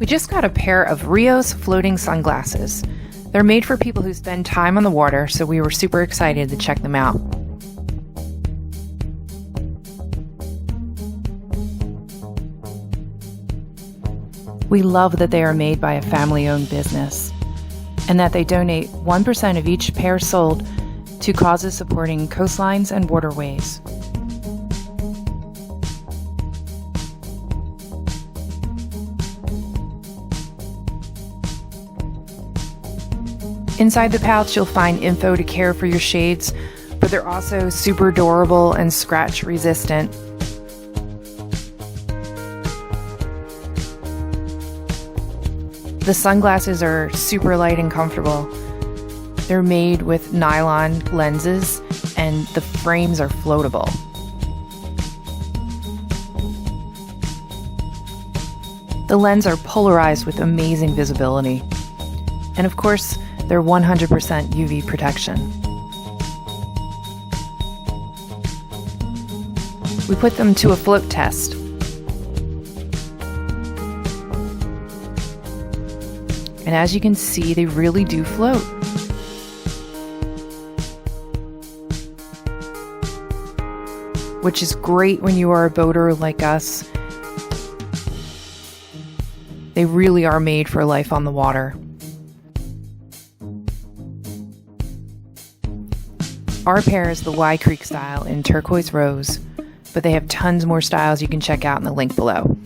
We just got a pair of Rheos floating sunglasses. They're made for people who spend time on the water, so we were super excited to check them out. We love that they are made by a family-owned business, and that they donate 1% of each pair sold to causes supporting coastlines and waterways. Inside the pouch, you'll find info to care for your shades, but they're also super durable and scratch resistant. The sunglasses are super light and comfortable. They're made with nylon lenses, and the frames are floatable. The lenses are polarized with amazing visibility. And of course, they're 100% UV protection. We put them to a float test. And as you can see, they really do float. Which is great when you are a boater like us. They really are made for life on the water. Our pair is the Y Creek style in turquoise rose, but they have tons more styles you can check out in the link below.